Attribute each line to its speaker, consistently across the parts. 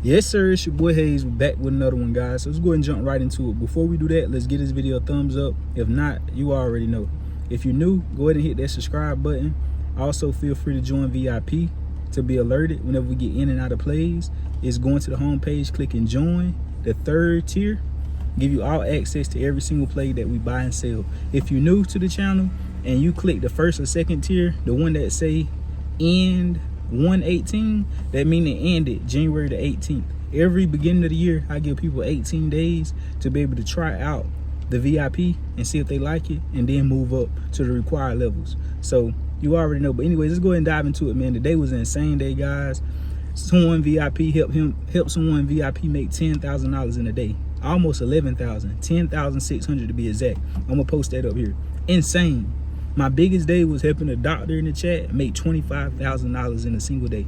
Speaker 1: Yes, sir, it's your boy Hayes. We're back with another one, guys. So let's go ahead and jump right into it. Before we do that, let's give this video a thumbs up. If not, you already know. If you're new, go ahead and hit that subscribe button. Also, feel free to join VIP to be alerted whenever we get in and out of plays. It's going to the home page, clicking join. The third tier give you all access to every single play that we buy and sell. If you're new to the channel and you click the first or second tier, the one that say end 1/18, that means it ended January the 18th. Every beginning of the year, I give people 18 days to be able to try out the VIP and see if they like it, and then move up to the required levels. So you already know. But anyways, let's go ahead and dive into it, man. Today was an insane day, guys. Someone VIP helped someone VIP make $10,000 in a day, almost 11,000, 10,600 to be exact. I'm gonna post that up here. Insane. My biggest day was helping a doctor in the chat make $25,000 in a single day.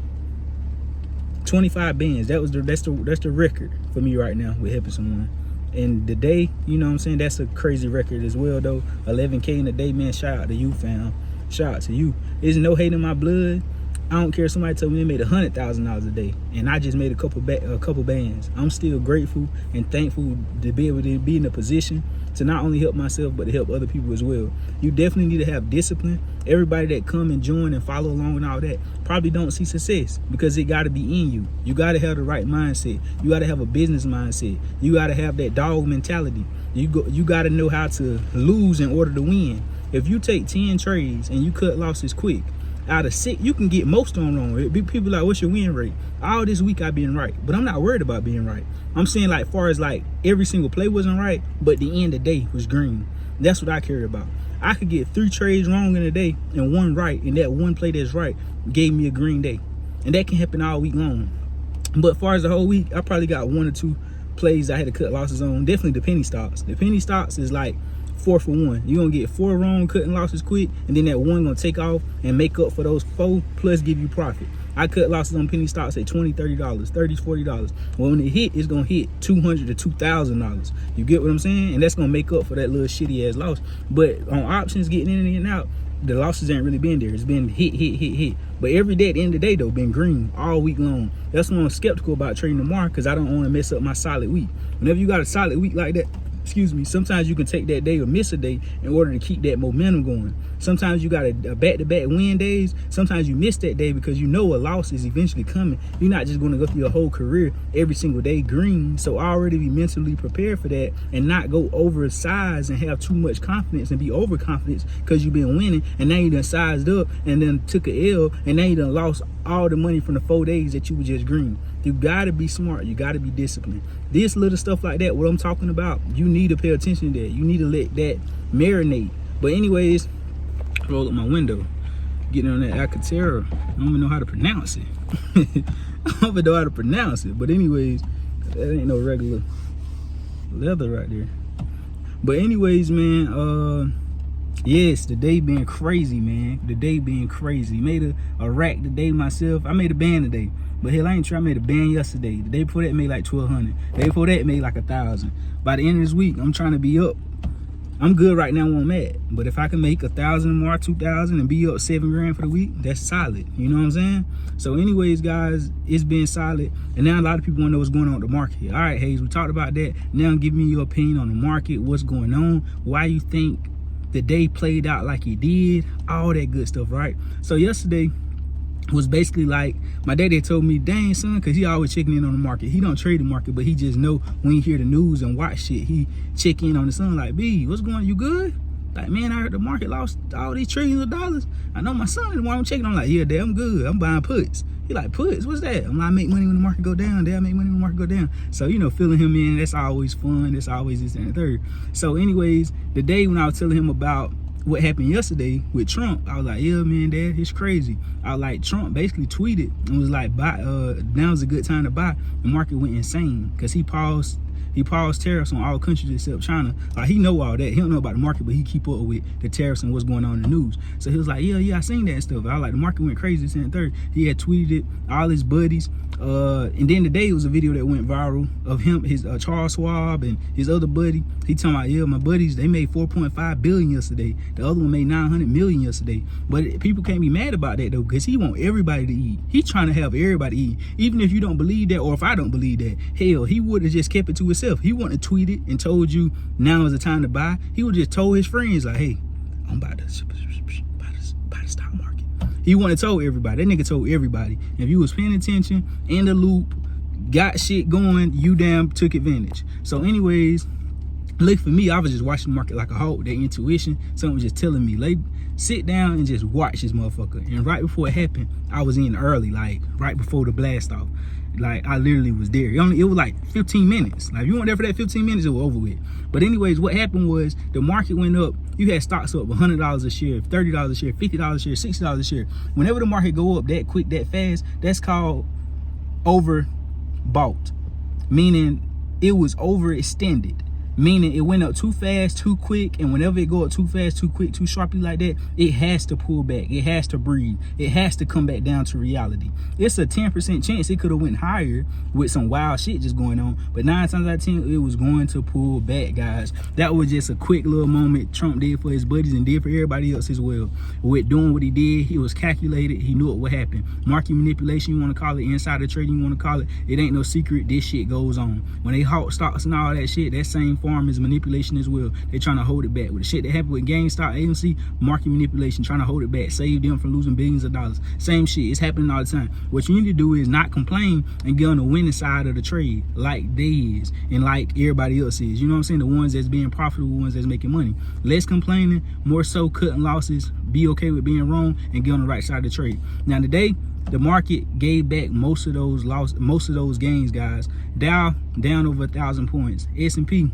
Speaker 1: 25 bands. That's the record for me right now with helping someone. And the day, you know what I'm saying, that's a crazy record as well though. 11K in a day, man. Shout out to you, fam. Shout out to you. There's no hate in my blood. I don't care if somebody told me they made $100,000 a day and I just made a couple bands. I'm still grateful and thankful to be able to be in a position to not only help myself but to help other people as well. You definitely need to have discipline. Everybody that come and join and follow along and all that probably don't see success because it got to be in you. You got to have the right mindset. You got to have a business mindset. You got to have that dog mentality. You got to know how to lose in order to win. If you take 10 trades and you cut losses quick, out of 6, you can get most on wrong. It'd be people like, what's your win rate? All this week I've been right, but I'm not worried about being right. I'm saying like far as like every single play wasn't right, but the end of the day was green. That's what I care about. I could get 3 trades wrong in a day and 1 right, and that 1 play that's right gave me a green day. And that can happen all week long. But far as the whole week, I probably got 1 or 2 plays I had to cut losses on. Definitely the penny stocks. The penny stocks is like 4 for 1. You're gonna get 4 wrong, cutting losses quick, and then that 1 gonna take off and make up for those 4 plus give you profit. I cut losses on penny stocks at $20, $30, $30, $40. Well, when it hit, it's gonna hit $200 to $2,000. You get what I'm saying? And that's gonna make up for that little shitty ass loss. But on options, getting in and out, the losses ain't really been there. It's been hit. But every day at the end of the day though, been green all week long. That's why I'm skeptical about trading tomorrow, because I don't want to mess up my solid week. Whenever you got a solid week like that, sometimes you can take that day or miss a day in order to keep that momentum going. Sometimes you got a back-to-back win days. Sometimes you miss that day because you know a loss is eventually coming. You're not just going to go through your whole career every single day green. So already be mentally prepared for that and not go oversized and have too much confidence and be overconfident because you've been winning and now you done sized up and then took a L and now you done lost all the money from the 4 days that you were just green. You got to be smart. You got to be disciplined. This little stuff like that, what I'm talking about, you need to pay attention to that. You need to let that marinate. But anyways, roll up my window. Getting on that Alcantara. I don't even know how to pronounce it. I don't even know how to pronounce it. But anyways, that ain't no regular leather right there. But anyways, man, yes, the day been crazy, man. The day being crazy. Made a rack today myself. I made a band today. But hell, I ain't trying. I made a band yesterday. The day before that made like 1,200. The day before that made like 1,000. By the end of this week, I'm trying to be up. I'm good right now where I'm at. But if I can make 1,000 more, 2,000, and be up 7 grand for the week, that's solid. You know what I'm saying? So anyways, guys, it's been solid. And now a lot of people want to know what's going on with the market. All right, Hayes, we talked about that. Now give me your opinion on the market, what's going on, why you think the day played out like it did, all that good stuff, right? So yesterday was basically like my daddy told me, dang son, because he always checking in on the market. He don't trade the market, but he just know when he hear the news and watch shit, he check in on the son like, B, what's going on? You good? Like, man, I heard the market lost all these trillions of dollars. I know my son is the one I'm checking. I'm like, yeah, dad, I'm good. I'm buying puts. He like, puts? What's that? I'm like, I make money when the market go down. Dad, I make money when the market go down. So, you know, filling him in, that's always fun. That's always this and the third. So anyways, the day when I was telling him about what happened yesterday with Trump, I was like, yeah, man, dad, it's crazy. I was like, Trump basically tweeted and was like, buy, now's a good time to buy. The market went insane because he paused He paused tariffs on all countries except China. Like, he know all that. He don't know about the market, but he keep up with the tariffs and what's going on in the news. So he was like, yeah, I seen that and stuff. I was like, the market went crazy this and third. He had tweeted it, all his buddies. And then today it was a video that went viral of him, his Charles Schwab and his other buddy. He talking about, yeah, my buddies, they made 4.5 billion yesterday. The other one made 900 million yesterday. But people can't be mad about that though, because he want everybody to eat. He trying to have everybody eat. Even if you don't believe that, or if I don't believe that, hell, he would have just kept it to himself. He wouldn't have tweeted and told you now is the time to buy. He would just told his friends like, hey, I'm about to buy the stock market. He wouldn't have told everybody. That nigga told everybody. If you was paying attention, in the loop, got shit going, you damn took advantage. So anyways, look, for me, I was just watching the market like a hawk. That intuition, something was just telling me, like, sit down and just watch this motherfucker. And right before it happened, I was in early, like right before the blast off. Like, I literally was there. It was like 15 minutes. Like, if you weren't there for that 15 minutes, it was over with. But anyways, what happened was the market went up. You had stocks up $100 a share, $30 a share, $50 a share, $60 a share. Whenever the market go up that quick, that fast, that's called overbought, meaning it was overextended. Meaning it went up too fast, too quick, and whenever it go up too fast, too quick, too sharply like that, it has to pull back. It has to breathe. It has to come back down to reality. It's a 10% chance it could have went higher with some wild shit just going on, but 9 times out of 10, it was going to pull back, guys. That was just a quick little moment Trump did for his buddies and did for everybody else as well. With doing what he did, he was calculated. He knew what would happen. Market manipulation, you want to call it, insider trading, you want to call it. It ain't no secret. This shit goes on. When they halt stocks and all that shit, that same form is manipulation as well. They're trying to hold it back. With the shit that happened with GameStop, AMC, market manipulation, trying to hold it back, save them from losing billions of dollars. Same shit. It's happening all the time. What you need to do is not complain and get on the winning side of the trade like they is and like everybody else is. You know what I'm saying? The ones that's being profitable, the ones that's making money. Less complaining, more so cutting losses, be okay with being wrong, and get on the right side of the trade. Now today, the market gave back most of those gains, guys. Dow down over 1,000 points. S&P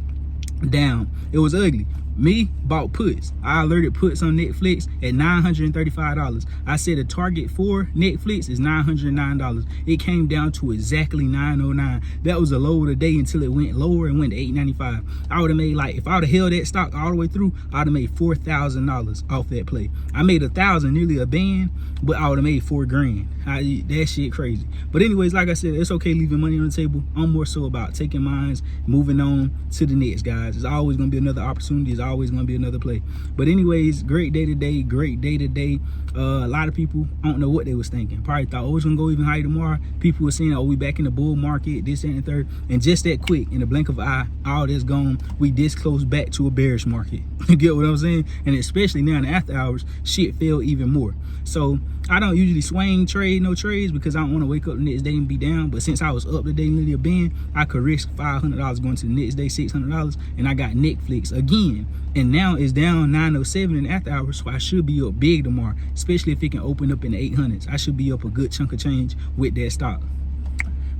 Speaker 1: down. It was ugly. Me bought puts. I alerted puts on Netflix at $935. I said the target for Netflix is $909. It came down to exactly $909. That was the low of the day until it went lower and went to $895. I would have made, like, if I would have held that stock all the way through, I would have made $4,000 off that play. I made $1,000, nearly a band, but I would have made $4 grand. That shit crazy. But anyways, like I said, it's okay leaving money on the table. I'm more so about taking mines, moving on to the next, guys. There's always going to be another opportunity. There's always going to be another play. But anyways, great day today. Great day today. A lot of people, I don't know what they was thinking. Probably thought, oh, it's going to go even higher tomorrow. People were saying, oh, we back in the bull market, this, that, and the third. And just that quick, in the blink of an eye, all this gone. We this close back to a bearish market. You get what I'm saying? And especially now in the after hours, shit fell even more. So I don't usually swing trade no trades because I don't want to wake up the next day and be down. But since I was up today, nearly a band, I could risk $500 going to the next day, $600, and I got Netflix again. And now it's down 907 in the after hours, so I should be up big tomorrow, especially if it can open up in the 800s. I should be up a good chunk of change with that stock.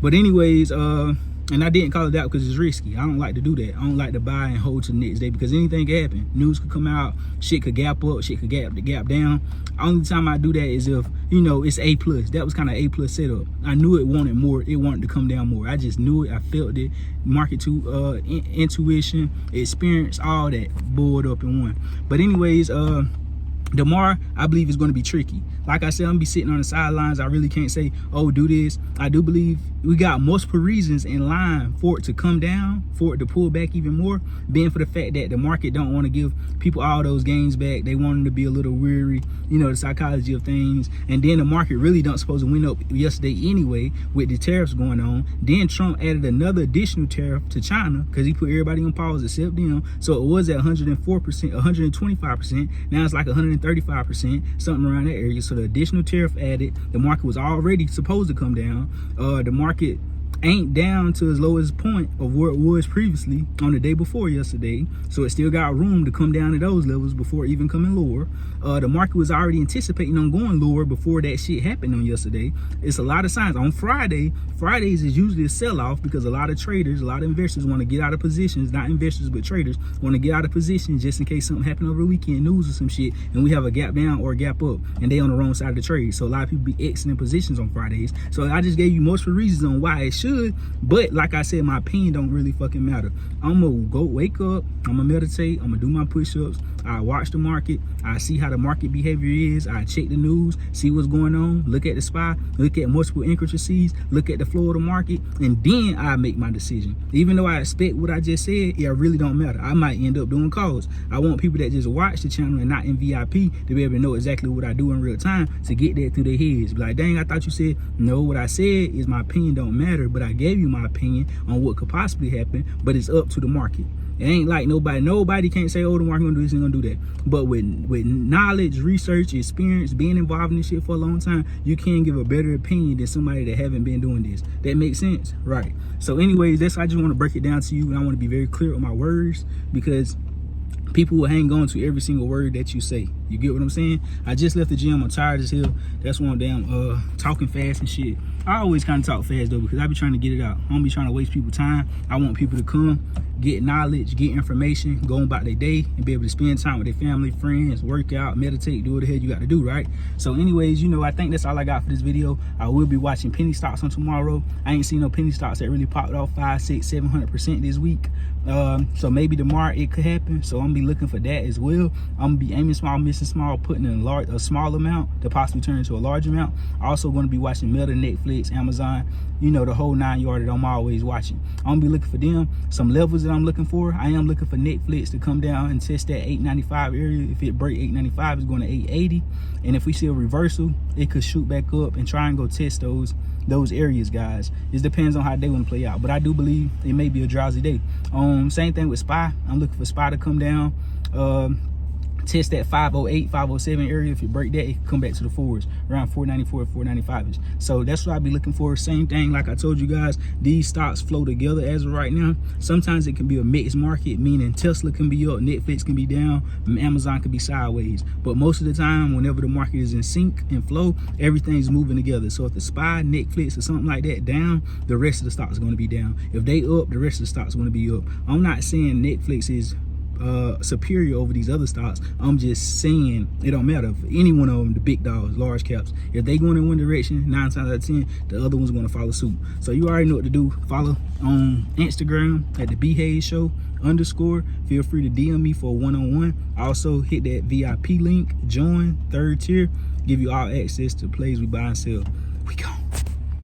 Speaker 1: But anyways, and I didn't call it out because it's risky. I don't like to do that. I don't like to buy and hold to the next day because anything can happen. News could come out, shit could gap up, shit could gap down. Only time I do that is if, you know, it's A+. That was kind of A+ setup. I knew it wanted more. It wanted to come down more. I just knew it. I felt it. Market to intuition, experience, all that boiled up in one. But anyways, tomorrow, I believe it's going to be tricky. Like I said, I'm going to be sitting on the sidelines. I really can't say, oh, do this. I do believe we got multiple reasons in line for it to come down, for it to pull back even more, being for the fact that the market don't want to give people all those gains back. They want them to be a little weary, you know, the psychology of things. And then the market really don't supposed to went up yesterday anyway with the tariffs going on. Then Trump added another additional tariff to China because he put everybody on pause except them. So it was at 104%, 125%. Now it's like 135%, something around that area. So the additional tariff added, the market was already supposed to come down. The market ain't down to as low as point of where it was previously on the day before yesterday, so it still got room to come down to those levels before even coming lower. The market was already anticipating on going lower before that shit happened on yesterday. It's a lot of signs. On Fridays is usually a sell-off because a lot of traders, a lot of investors want to get out of positions, not investors but traders want to get out of positions just in case something happened over the weekend, news or some shit, and we have a gap down or a gap up and they on the wrong side of the trade. So a lot of people be exiting positions on Fridays. So I just gave you multiple reasons on why it should should. But like I said, my opinion don't really fucking matter. I'm gonna go wake up, I'm gonna meditate, I'm gonna do my push-ups, I watch the market, I see how the market behavior is, I check the news, see what's going on, look at the SPY, look at multiple incrustes, look at the flow of the market, and then I make my decision. Even though I expect what I just said, it really don't matter. I might end up doing calls. I want people that just watch the channel and not in VIP to be able to know exactly what I do in real time, to get that through their heads. Be like, dang, I thought you said, no, what I said is my opinion don't matter, but I gave you my opinion on what could possibly happen, but it's up to the market. It ain't like nobody can't say, oh, the market gonna do this and gonna do that. But with knowledge, research, experience, being involved in this shit for a long time, you can give a better opinion than somebody that haven't been doing this. That makes sense? Right. So anyways, I just want to break it down to you, and I want to be very clear with my words, because people will hang on to every single word that you say. You get what I'm saying? I just left the gym. I'm tired as hell. That's why I'm damn talking fast and shit. I always kind of talk fast though, because I be trying to get it out. I don't be trying to waste people's time. I want people to come, get knowledge, get information, go about their day, and be able to spend time with their family, friends, work out, meditate, do what the hell you got to do, right? So anyways, you know, I think that's all I got for this video. I will be watching penny stocks on tomorrow. I ain't seen no penny stocks that really popped off 5, 6, 700% this week. So maybe tomorrow it could happen. So I'm gonna be looking for that as well. I'm gonna be aiming small, missing small, putting in a small amount to possibly turn into a large amount. Also gonna be watching Meta, Netflix, Amazon, you know, the whole 9 yard that I'm always watching. I'm gonna be looking for them. Some levels that I'm looking for, I am looking for Netflix to come down and test that 895 area. If it break 895, it's going to 880. And if we see a reversal, it could shoot back up and try and go test those areas, guys. It depends on how they want to play out, but I do believe it may be a drowsy day. Same thing with SPY. I'm looking for SPY to come down, test that 508, 507 area. If you break that, it can come back to the fours around 494, 495ish. So that's what I'll be looking for. Same thing, like I told you guys, these stocks flow together as of right now. Sometimes it can be a mixed market, meaning Tesla can be up, Netflix can be down, Amazon can be sideways. But most of the time, whenever the market is in sync and flow, everything's moving together. So if the SPY, Netflix, or something like that down, the rest of the stocks are going to be down. If they up, the rest of the stocks are going to be up. I'm not saying Netflix is superior over these other stocks. I'm just saying it don't matter. For any one of them, the big dogs, large caps, if they going in one direction, 9 times out of 10, the other one's going to follow suit. So you already know what to do. Follow on Instagram at the B Hayes Show _ Feel free to DM me for a one-on-one. Also hit that VIP link, join 3rd tier, give you all access to plays we buy and sell. We go.